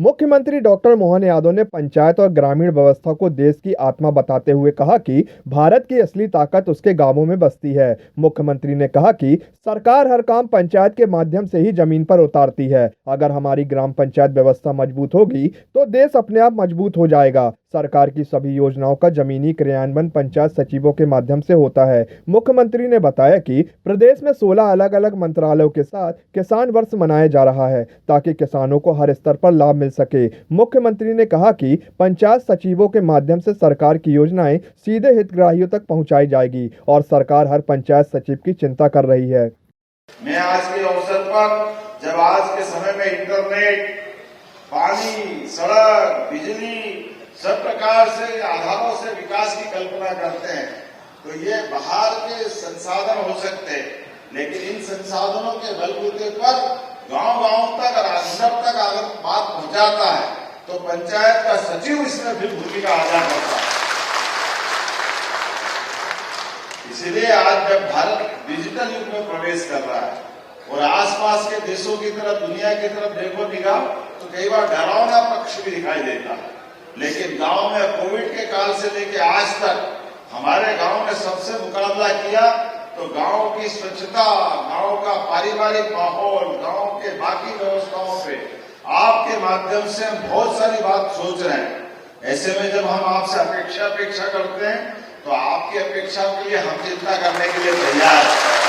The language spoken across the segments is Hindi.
मुख्यमंत्री डॉक्टर मोहन यादव ने पंचायत और ग्रामीण व्यवस्था को देश की आत्मा बताते हुए कहा कि भारत की असली ताकत उसके गांवों में बसती है। मुख्यमंत्री ने कहा कि सरकार हर काम पंचायत के माध्यम से ही जमीन पर उतारती है। अगर हमारी ग्राम पंचायत व्यवस्था मजबूत होगी तो देश अपने आप मजबूत हो जाएगा। सरकार की सभी योजनाओं का जमीनी क्रियान्वयन पंचायत सचिवों के माध्यम से होता है। मुख्यमंत्री ने बताया कि प्रदेश में 16 अलग अलग मंत्रालयों के साथ किसान वर्ष मनाया जा रहा है ताकि किसानों को हर स्तर पर लाभ मिल सके। मुख्यमंत्री ने कहा कि पंचायत सचिवों के माध्यम से सरकार की योजनाएं सीधे हितग्राहियों तक पहुंचाई जाएगी और सरकार हर पंचायत सचिव की चिंता कर रही है। मैं आज के अवसर पर जब आज के समय में इंटरनेट, पानी, सड़क, बिजली सब प्रकार से आधारों से विकास की कल्पना करते हैं तो ये बाहर के संसाधन हो सकते हैं, लेकिन इन संसाधनों के बलबूते पर गांव-गांव तक और अंदर तक अगर बात पहुंचाता है तो पंचायत का सचिव इसमें भी भूमिका अदा करता है। इसीलिए आज जब भारत डिजिटल युग में प्रवेश कर रहा है और आसपास के देशों की तरफ, दुनिया की तरफ देखो निगाह तो कई बार डरावना पक्ष भी दिखाई देता है, लेकिन गांव में कोविड के काल से लेकर आज तक हमारे गांव ने सबसे मुकाबला किया तो गांव की स्वच्छता, गांव का पारिवारिक माहौल, गांव के बाकी व्यवस्थाओं पे आपके माध्यम से हम बहुत सारी बात सोच रहे हैं। ऐसे में जब हम आपसे अपेक्षा करते हैं तो आपकी अपेक्षा के लिए हम चिंता करने के लिए तैयार हैं।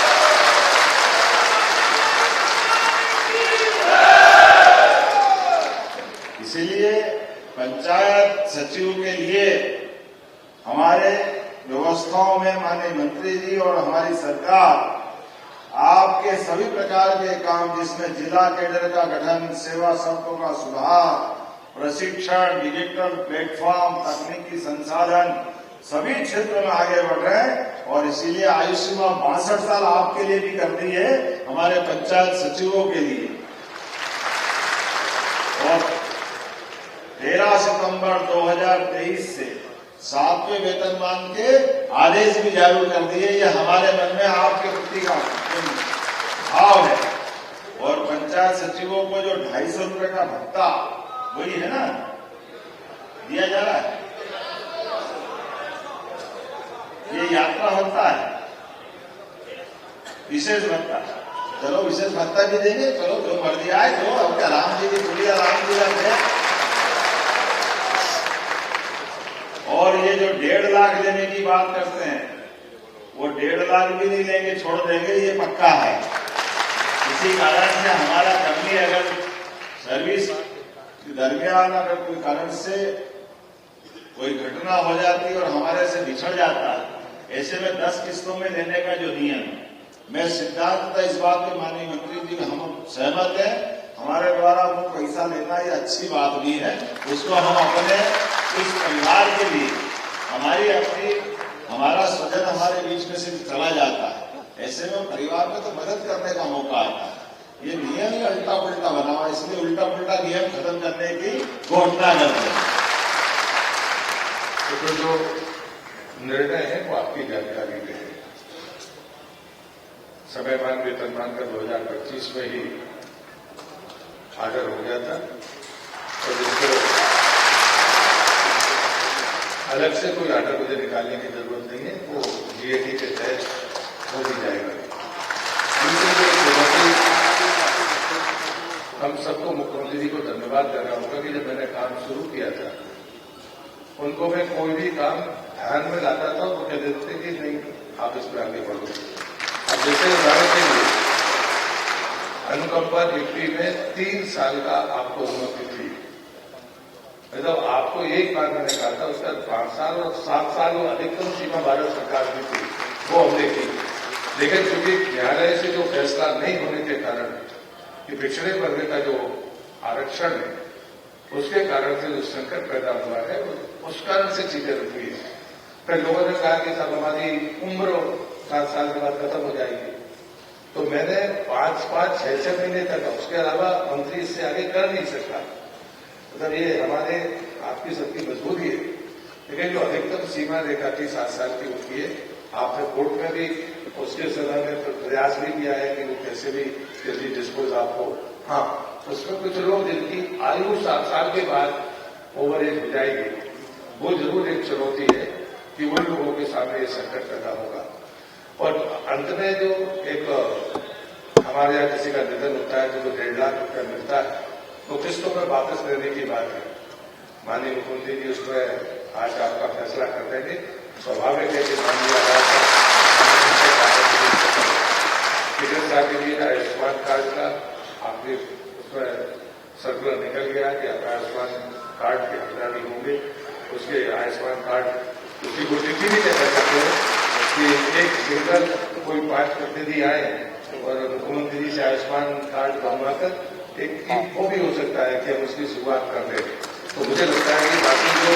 इसीलिए पंचायत सचिव के लिए हमारे व्यवस्थाओं में माननीय मंत्री जी और हमारी सरकार आपके सभी प्रकार के काम जिसमें जिला कैडर का गठन, सेवा शर्तों का सुधार, प्रशिक्षण, डिजिटल प्लेटफॉर्म, तकनीकी संसाधन सभी क्षेत्र में आगे बढ़ रहे हैं और इसीलिए आयुष्मान 62 साल आपके लिए भी कर दी है हमारे पंचायत सचिवों के लिए। और 13 सितंबर 2023 से 7वें वेतनमान के आदेश भी जारी कर दिए। ये हमारे मन में आपके प्रति का भाव है। और पंचायत सचिवों को जो 250 रुपए का भत्ता वही है ना दिया जा रहा है, ये यात्रा भत्ता है, विशेष भत्ता। चलो विशेष भत्ता भी देंगे, चलो जो मर्जी आए तो अब क्या राम जी की गुड़िया राम जी का। और ये जो 1.5 लाख देने की बात करते हैं वो 1.5 लाख भी नहीं लेंगे, छोड़ देंगे, ये पक्का है। इसी कारण से हमारा कर्मी अगर सर्विस के दरमियान अगर कोई कारण से कोई घटना हो जाती और हमारे से बिछड़ जाता है, ऐसे में 10 किस्तों में देने का जो नियम है, मैं सिद्धांत इस बात पे माननीय मंत्री जी हम सहमत हैं। हमारे द्वारा वो पैसा लेना ये अच्छी बात भी है, उसको हम अपने इस परिवार के लिए हमारा स्वजन हमारे बीच में से चला जाता है, ऐसे में परिवार में तो मदद करने का मौका आता है। ये नियम ही उल्टा पुल्टा बना हुआ, इसलिए उल्टा पुल्टा नियम खत्म करने की घोषणा करते हैं। तो जो निर्णय है वो आपकी जानकारी में है। समयमान वेतनमान का 2025 में ही ऑर्डर हो गया था और जिसको अलग से कोई ऑर्डर मुझे निकालने की जरूरत नहीं है, वो जीएटी के तहत हो भी जाएगा। हम सबको मुख्यमंत्री जी को धन्यवाद देना होगा कि जब मैंने काम शुरू किया था उनको मैं कोई भी काम ध्यान में लाता था वो कह देते कि नहीं आप इस पर आगे बढ़ो। अब जैसे उदाहरण के लिए अनुकंपा ड्यूटी में 3 साल का आपको अनुमति थी, मतलब आपको एक बार मैंने कहा था उसका 5 साल और 7 साल और अधिकतम सीमा भारत सरकार की थी, वो हमने की। लेकिन चूंकि न्यायालय से जो फैसला नहीं होने के कारण कि पिछड़े वर्ग का जो आरक्षण है उसके कारण से जो संकट पैदा हुआ है उस कारण से चीजें रुकी है। फिर लोगों ने कहा कि साहब हमारी उम्र 7 साल के बाद खत्म हो जाएगी, तो मैंने 5-5, 6-6 महीने तक, उसके अलावा मंत्री इससे आगे कर नहीं सकता। मतलब ये हमारे आपकी सबकी मजबूरी है, लेकिन जो अधिकतम सीमा रेखा थी 7 साल की उठती है। आपने कोर्ट में भी उसके समय में प्रयास भी किया है कि वो कैसे भी जल्दी डिस्पोज आपको, हाँ उसमें कुछ लोग जिनकी आयु 7 साल के बाद ओवर एज हो जाएगी, वो जरूर एक चुनौती है कि उन लोगों के सामने ये संकट पैदा होगा। और अंत में जो एक हमारे यहाँ किसी का निधन होता है तो 1.5 लाख रुपया मिलता है, तो किस्तों में वापस लेने की बात है। माननीय मुख्यमंत्री जी उसमें आज आपका फैसला कर देंगे। स्वाभाविक है कि माननीय चिकित्सा के लिए आयुष्मान कार्ड का आपने उसमें सर्कुलर निकल गया कि आयुष्मान कार्ड के हकदार होंगे, उसके आयुष्मान कार्ड उसी को टिकी भी कह सकते हैं कि एक सिंगल कोई 5 प्रतिनिधि आए और मुख्यमंत्री जी से आयुष्मान कार्ड बनवाकर एक वो भी हो सकता है कि हम उसकी शुरुआत कर दें। तो मुझे लगता है कि बाकी जो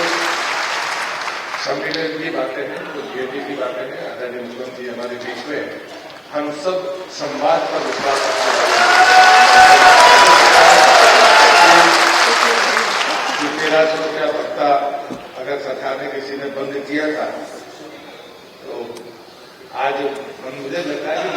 संविधान की बातें हैं, जो बीजेपी की बातें हैं, आदरणीय मुख्यमंत्री हमारे बीच में, हम सब संवाद पर विश्वास रखते हैं। 1300 रुपया भत्ता अगर सरकार ने किसी ने बंद किया था, तो आज मुझे लगता है कि